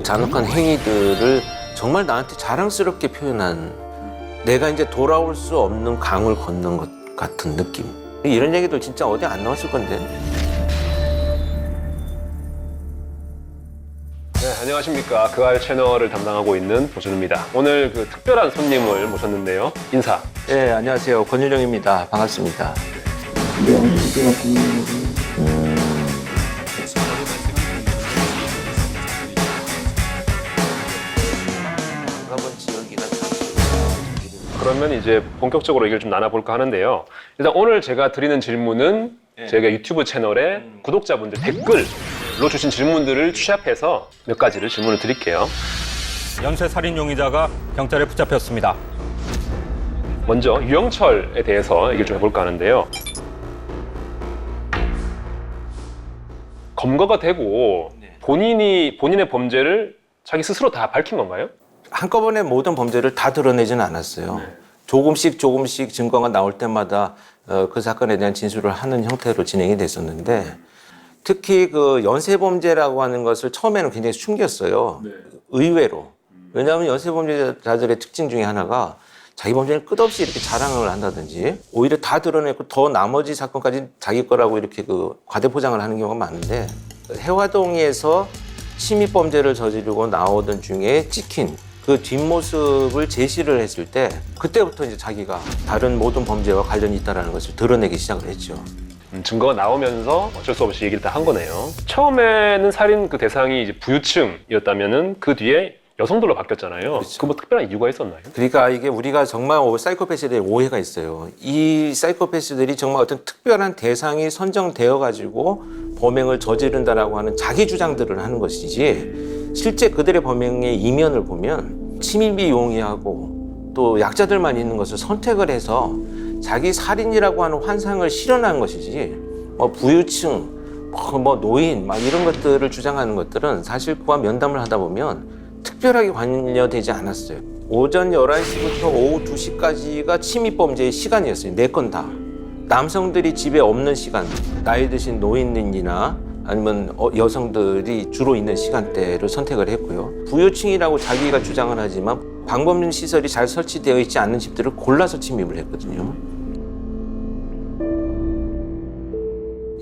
잔혹한 행위들을 정말 나한테 자랑스럽게 표현한, 내가 이제 돌아올 수 없는 강을 건넌 것 같은 느낌. 이런 얘기들 진짜 어디 안 나왔을 건데. 네, 안녕하십니까. 그알 채널을 담당하고 있는 보준입니다. 오늘 그 특별한 손님을 모셨는데요. 인사. 네, 안녕하세요. 권율영입니다. 반갑습니다. 그러면 이제 본격적으로 얘기를 좀 나눠볼까 하는데요. 일단 오늘 제가 드리는 질문은 저희가 유튜브 채널에 구독자분들 댓글로 주신 질문들을 취합해서 몇 가지를 질문을 드릴게요. 연쇄살인 용의자가 경찰에 붙잡혔습니다. 먼저 유영철에 대해서 얘기를 좀 해볼까 하는데요. 검거가 되고 본인의 범죄를 자기 스스로 다 밝힌 건가요? 한꺼번에 모든 범죄를 다 드러내지는 않았어요. 조금씩 증거가 나올 때마다 그 사건에 대한 진술을 하는 형태로 진행이 됐었는데, 특히 그 연쇄범죄라고 하는 것을 처음에는 굉장히 숨겼어요. 의외로. 왜냐하면 연쇄범죄자들의 특징 중에 하나가 자기 범죄를 끝없이 이렇게 자랑을 한다든지, 오히려 다 드러내고 더 나머지 사건까지 자기 거라고 이렇게 그 과대포장을 하는 경우가 많은데, 해화동에서 침입범죄를 저지르고 나오던 중에 찍힌 그 뒷모습을 제시를 했을 때, 그때부터 이제 자기가 다른 모든 범죄와 관련이 있다는 것을 드러내기 시작을 했죠. 증거가 나오면서 어쩔 수 없이 얘기를 다 한 거네요. 처음에는 살인 그 대상이 이제 부유층이었다면은 그 뒤에 여성들로 바뀌었잖아요. 그렇죠. 그 뭐 특별한 이유가 있었나요? 그러니까 이게 우리가 정말 사이코패스에 대해 오해가 있어요. 이 사이코패스들이 정말 어떤 특별한 대상이 선정되어 가지고 범행을 저지른다라고 하는 자기 주장들을 하는 것이지, 실제 그들의 범행의 이면을 보면 침입이 용이하고 또 약자들만 있는 것을 선택을 해서 자기 살인이라고 하는 환상을 실현한 것이지, 부유층, 노인 막 이런 것들을 주장하는 것들은 사실 그와 면담을 하다 보면 특별하게 관여되지 않았어요. 오전 11시부터 오후 2시까지가 침입범죄의 시간이었어요. 4건 다. 남성들이 집에 없는 시간, 나이 드신 노인이나 아니면 여성들이 주로 있는 시간대를 선택을 했고요. 부유층이라고 자기가 주장을 하지만 방범 시설이 잘 설치되어 있지 않은 집들을 골라서 침입을 했거든요.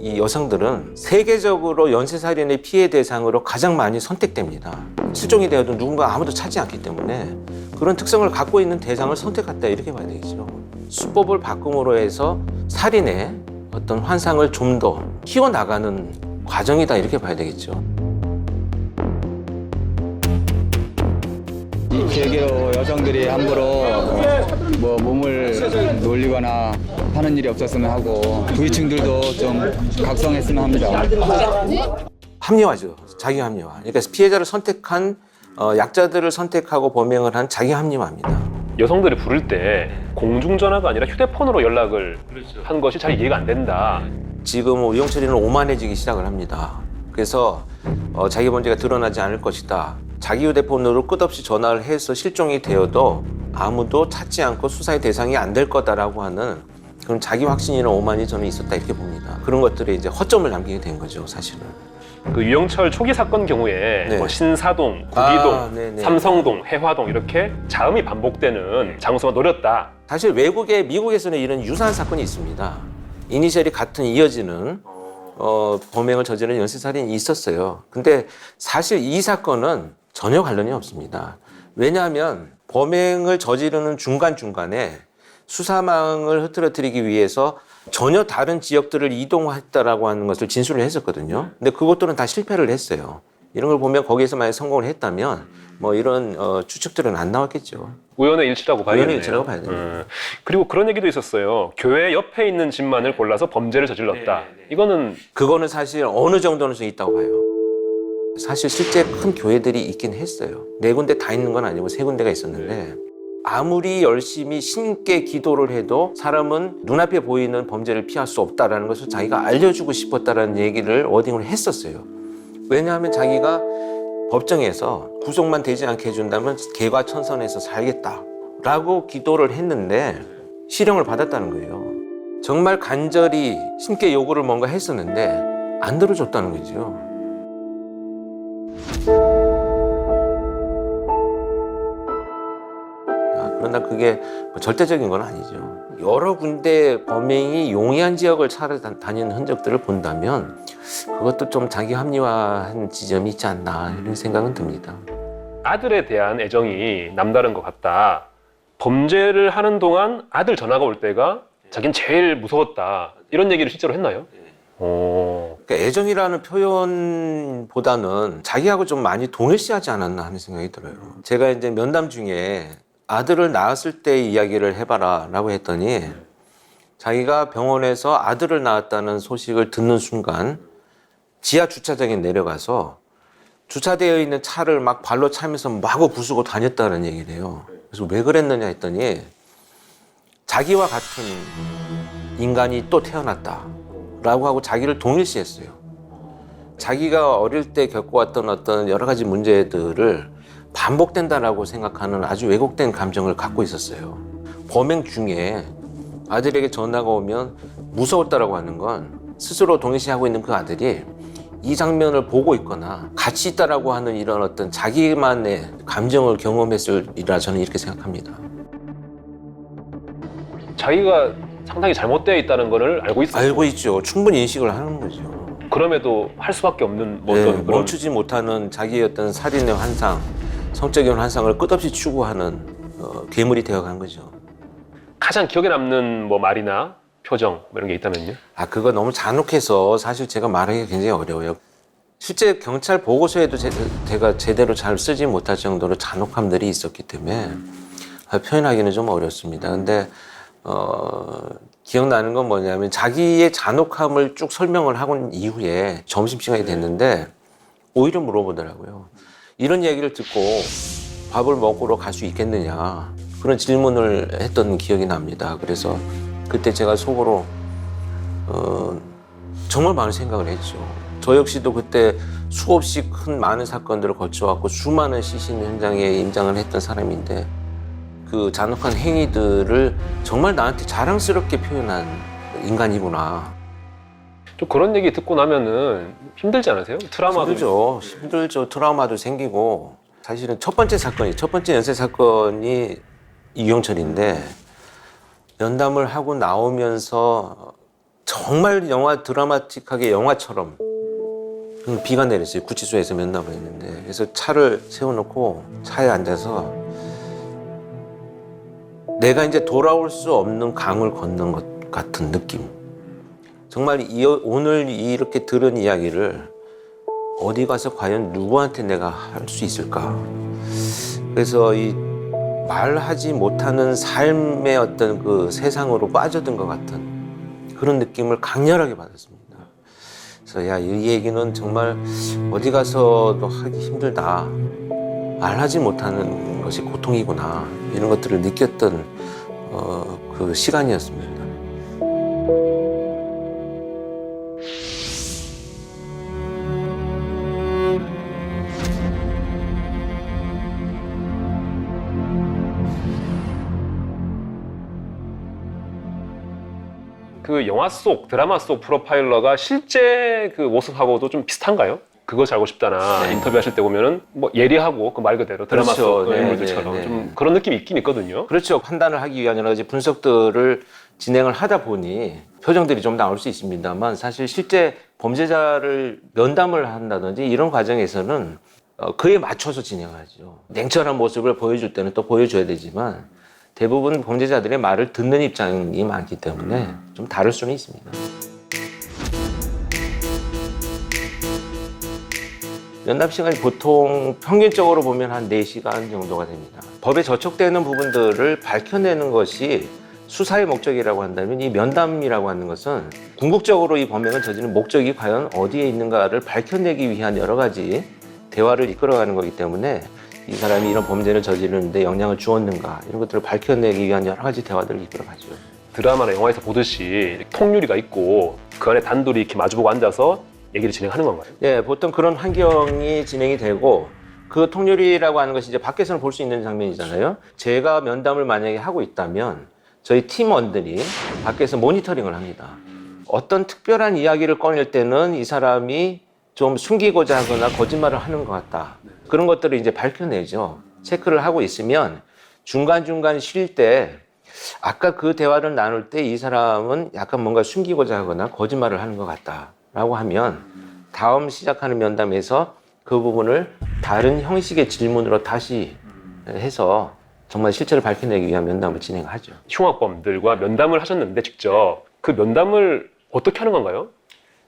이 여성들은 세계적으로 연쇄살인의 피해 대상으로 가장 많이 선택됩니다. 실종이 되어도 누군가 아무도 찾지 않기 때문에 그런 특성을 갖고 있는 대상을 선택했다, 이렇게 봐야 되겠죠. 수법을 바꿈으로 해서 살인의 어떤 환상을 좀 더 키워나가는 과정이다, 이렇게 봐야 되겠죠. 이 계기로 여성들이 함부로 몸을 놀리거나 하는 일이 없었으면 하고, 부유층들도 좀 각성했으면 합니다. 합리화죠. 자기 합리화. 그러니까 피해자를 선택한 약자들을 선택하고 범행을 한 자기 합리화입니다. 여성들이 부를 때 공중전화가 아니라 휴대폰으로 연락을 한 것이 잘 이해가 안 된다. 지금 유영철이는 오만해지기 시작을 합니다. 그래서 자기 범죄가 드러나지 않을 것이다. 자기 휴대폰으로 끝없이 전화를 해서 실종이 되어도 아무도 찾지 않고 수사의 대상이 안 될 거다라고 하는 그런 자기 확신이나 오만이 저는 있었다, 이렇게 봅니다. 그런 것들이 이제 허점을 남기게 된 거죠, 사실은. 그 유영철 초기 사건 경우에 네. 뭐 신사동, 구기동, 네네. 삼성동, 해화동 이렇게 자음이 반복되는 장소가 노렸다. 사실 미국에서는 이런 유사한 사건이 있습니다. 이니셜이 같은 이어지는 범행을 저지른 연쇄살인이 있었어요. 근데 사실 이 사건은 전혀 관련이 없습니다. 왜냐하면 범행을 저지르는 중간중간에 수사망을 흐트러뜨리기 위해서 전혀 다른 지역들을 이동했다라고 하는 것을 진술을 했었거든요. 근데 그것들은 다 실패를 했어요. 이런 걸 보면 거기에서 만약 성공을 했다면 이런 추측들은 안 나왔겠죠. 우연의 일치라고 봐야겠네요. 우연의 일치라고 봐야 됩니다. 그리고 그런 얘기도 있었어요. 교회 옆에 있는 집만을 골라서 범죄를 저질렀다. 이거는 그거는 사실 어느 정도는 좀 있다고 봐요. 사실 실제 큰 교회들이 있긴 했어요. 4군데 다 있는 건 아니고 3군데가 있었는데, 아무리 열심히 신께 기도를 해도 사람은 눈앞에 보이는 범죄를 피할 수 없다는 것을 자기가 알려주고 싶었다는 얘기를 워딩을 했었어요. 왜냐하면 자기가 법정에서 구속만 되지 않게 해준다면 개과천선해서 살겠다라고 기도를 했는데 실형을 받았다는 거예요. 정말 간절히 신께 요구를 뭔가 했었는데 안 들어줬다는 거죠. 그러나 그게 뭐 절대적인 건 아니죠. 여러 군데 범행이 용이한 지역을 찾아다니는 흔적들을 본다면 그것도 좀 자기 합리화한 지점이 있지 않나 이런 생각은 듭니다. 아들에 대한 애정이 남다른 것 같다. 범죄를 하는 동안 아들 전화가 올 때가 자기는 제일 무서웠다. 이런 얘기를 실제로 했나요? 그러니까 애정이라는 표현보다는 자기하고 좀 많이 동일시하지 않았나 하는 생각이 들어요. 제가 이제 면담 중에 아들을 낳았을 때 이야기를 해봐라 라고 했더니 자기가 병원에서 아들을 낳았다는 소식을 듣는 순간 지하 주차장에 내려가서 주차되어 있는 차를 막 발로 차면서 마구 부수고 다녔다는 얘기를 해요. 그래서 왜 그랬느냐 했더니 자기와 같은 인간이 또 태어났다 라고 하고 자기를 동일시했어요. 자기가 어릴 때 겪어왔던 어떤 여러 가지 문제들을 반복된다라고 생각하는 아주 왜곡된 감정을 갖고 있었어요. 범행 중에 아들에게 전화가 오면 무서웠다라고 하는 건 스스로 동일시하고 있는 그 아들이 이 장면을 보고 있거나 같이 있다라고 하는 이런 어떤 자기만의 감정을 경험했으리라 저는 이렇게 생각합니다. 자기가 상당히 잘못되어 있다는 것을 알고 있어요. 알고 있죠. 충분히 인식을 하는 거죠. 그럼에도 할 수밖에 없는 뭐 네, 어떤 그런 멈추지 못하는 자기의 어떤 살인의 환상, 성적인 환상을 끝없이 추구하는 괴물이 되어간 거죠. 가장 기억에 남는 뭐 말이나 표정 뭐 이런 게 있다면요? 그거 너무 잔혹해서 사실 제가 말하기가 굉장히 어려워요. 실제 경찰 보고서에도 제가 제대로 잘 쓰지 못할 정도로 잔혹함들이 있었기 때문에 표현하기는 좀 어렵습니다. 근데 기억나는 건 뭐냐면 자기의 잔혹함을 쭉 설명을 하고 이후에 점심시간이 됐는데 오히려 물어보더라고요. 이런 얘기를 듣고 밥을 먹으러 갈 수 있겠느냐 그런 질문을 했던 기억이 납니다. 그래서 그때 제가 속으로 정말 많은 생각을 했죠. 저 역시도 그때 수없이 큰 많은 사건들을 거쳐왔고 수많은 시신 현장에 임장을 했던 사람인데 그 잔혹한 행위들을 정말 나한테 자랑스럽게 표현한 인간이구나. 좀 그런 얘기 듣고 나면은 힘들지 않으세요? 트라우마도 힘들죠. 트라우마도 생기고 사실은 첫 번째 연쇄 사건이 이경철인데 면담을 하고 나오면서 정말 드라마틱하게 영화처럼 비가 내렸어요. 구치소에서 면담을 했는데 그래서 차를 세워놓고 차에 앉아서 내가 이제 돌아올 수 없는 강을 건넌 것 같은 느낌. 정말 오늘 이렇게 들은 이야기를 어디 가서 과연 누구한테 내가 할 수 있을까? 그래서 이 말하지 못하는 삶의 어떤 그 세상으로 빠져든 것 같은 그런 느낌을 강렬하게 받았습니다. 그래서 이 얘기는 정말 어디 가서도 하기 힘들다. 말하지 못하는 것이 고통이구나. 이런 것들을 느꼈던 그 시간이었습니다. 그 영화 속 드라마 속 프로파일러가 실제 그 모습하고도 좀 비슷한가요? 그것이 알고 싶다나 인터뷰하실 때 보면은 뭐 예리하고 그 말 그대로 드라마 그렇죠. 속 인물들처럼 좀 그런 느낌이 있긴 있거든요. 그렇죠. 판단을 하기 위한 여러 가지 분석들을 진행을 하다 보니 표정들이 좀 나올 수 있습니다만 사실 실제 범죄자를 면담을 한다든지 이런 과정에서는 그에 맞춰서 진행하죠. 냉철한 모습을 보여줄 때는 또 보여줘야 되지만 대부분 범죄자들의 말을 듣는 입장이 많기 때문에 좀 다를 수는 있습니다. 면담 시간이 보통 평균적으로 보면 한 4시간 정도가 됩니다. 법에 저촉되는 부분들을 밝혀내는 것이 수사의 목적이라고 한다면 이 면담이라고 하는 것은 궁극적으로 이 범행을 저지른 목적이 과연 어디에 있는가를 밝혀내기 위한 여러 가지 대화를 이끌어가는 거기 때문에 이 사람이 이런 범죄를 저지르는데 영향을 주었는가 이런 것들을 밝혀내기 위한 여러 가지 대화들을 이끌어가죠. 드라마나 영화에서 보듯이 통유리가 있고 그 안에 단둘이 이렇게 마주보고 앉아서 얘기를 진행하는 건가요? 네, 보통 그런 환경이 진행이 되고 그 통유리라고 하는 것이 이제 밖에서는 볼 수 있는 장면이잖아요. 제가 면담을 만약에 하고 있다면 저희 팀원들이 밖에서 모니터링을 합니다. 어떤 특별한 이야기를 꺼낼 때는 이 사람이 좀 숨기고자 하거나 거짓말을 하는 것 같다. 그런 것들을 이제 밝혀내죠. 체크를 하고 있으면 중간중간 쉴 때 아까 그 대화를 나눌 때 이 사람은 약간 뭔가 숨기고자 하거나 거짓말을 하는 것 같다라고 하면 다음 시작하는 면담에서 그 부분을 다른 형식의 질문으로 다시 해서 정말 실체를 밝혀내기 위한 면담을 진행하죠. 흉악범들과 면담을 하셨는데 직접 그 면담을 어떻게 하는 건가요?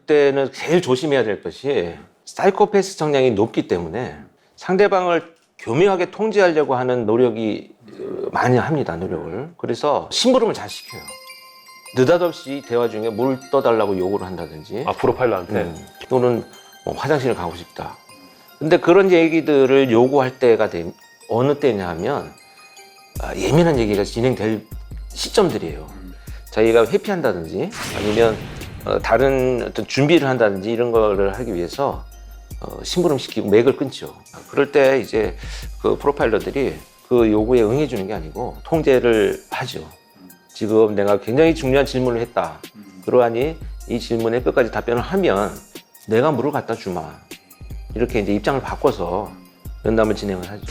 그때는 제일 조심해야 될 것이 사이코패스 성향이 높기 때문에 상대방을 교묘하게 통제하려고 하는 노력이 많이 합니다. 노력을. 그래서 심부름을 잘 시켜요. 느닷없이 대화 중에 물 떠달라고 요구를 한다든지 아, 프로파일러한테? 또는 뭐 화장실을 가고 싶다. 근데 그런 얘기들을 요구할 때가 어느 때냐 하면 예민한 얘기가 진행될 시점들이에요. 자기가 회피한다든지 아니면 다른 어떤 준비를 한다든지 이런 거를 하기 위해서 심부름시키고 맥을 끊죠. 그럴 때 이제 그 프로파일러들이 그 요구에 응해주는 게 아니고 통제를 하죠. 지금 내가 굉장히 중요한 질문을 했다. 그러하니 이 질문에 끝까지 답변을 하면 내가 물을 갖다 주마. 이렇게 이제 입장을 바꿔서 면담을 진행을 하죠.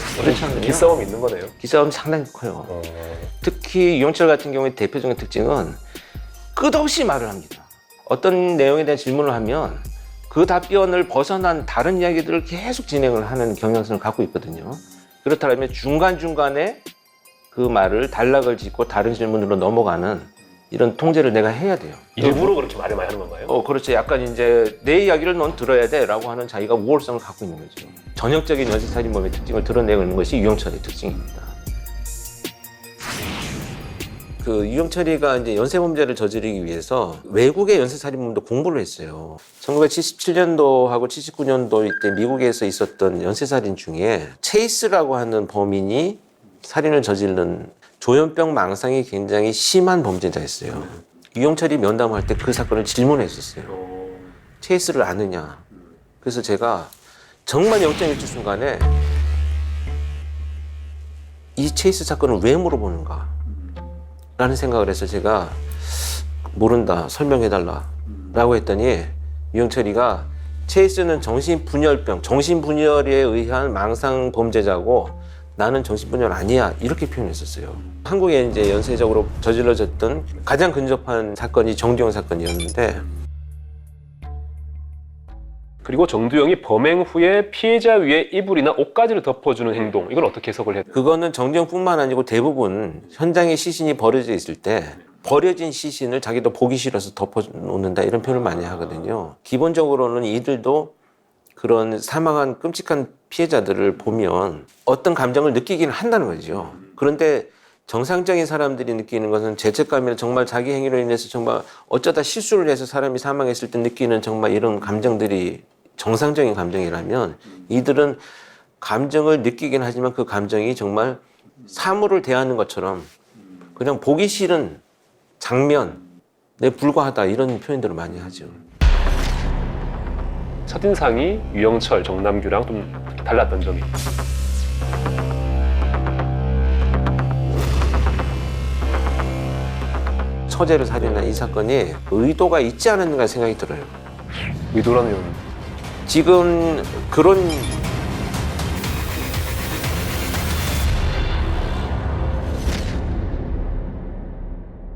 기싸움이 있는 거네요. 기싸움이 상당히 커요. 특히 유영철 같은 경우에 대표적인 특징은 끝없이 말을 합니다. 어떤 내용에 대한 질문을 하면 그 답변을 벗어난 다른 이야기들을 계속 진행을 하는 경향성을 갖고 있거든요. 그렇다면 중간중간에 그 말을 단락을 짓고 다른 질문으로 넘어가는 이런 통제를 내가 해야 돼요. 일부러 그렇게 말을 많이 하는 건가요? 그렇죠. 약간 이제 내 이야기를 넌 들어야 돼 라고 하는 자기가 우월성을 갖고 있는 거죠. 전형적인 연쇄살인범의 특징을 드러내는 것이 유영철의 특징입니다. 그 유영철이가 이제 연쇄범죄를 저지르기 위해서 외국의 연쇄살인범도 공부를 했어요. 1977년도하고 79년도 이때 미국에서 있었던 연쇄살인 중에 체이스라고 하는 범인이 살인을 저지른 조현병 망상이 굉장히 심한 범죄자였어요. 유영철이 면담할 때 그 사건을 질문했었어요. 체이스를 아느냐. 그래서 제가 정말 0.1초 순간에 이 체이스 사건을 왜 물어보는가 라는 생각을 해서 제가 모른다, 설명해달라 라고 했더니 유영철이가 체이스는 정신분열병, 정신분열에 의한 망상 범죄자고 나는 정신분열 아니야 이렇게 표현했었어요. 한국에 이제 연쇄적으로 저질러졌던 가장 근접한 사건이 정두영 사건이었는데 그리고 정두영이 범행 후에 피해자 위에 이불이나 옷가지를 덮어주는 행동, 이건 어떻게 해석을 해요? 그거는 정두영뿐만 아니고 대부분 현장에 시신이 버려져 있을 때 버려진 시신을 자기도 보기 싫어서 덮어놓는다 이런 표현을 많이 하거든요. 기본적으로는 이들도 그런 사망한 끔찍한 피해자들을 보면 어떤 감정을 느끼기는 한다는 거죠. 그런데 정상적인 사람들이 느끼는 것은 죄책감이나 정말 자기 행위로 인해서 정말 어쩌다 실수를 해서 사람이 사망했을 때 느끼는 정말 이런 감정들이 정상적인 감정이라면 이들은 감정을 느끼긴 하지만 그 감정이 정말 사물을 대하는 것처럼 그냥 보기 싫은 장면에 불과하다 이런 표현들을 많이 하죠. 첫인상이 유영철, 정남규랑 좀 달랐던 점이 처제를 살인한 이 사건이 의도가 있지 않았는가 생각이 들어요. 의도라는 지금 그런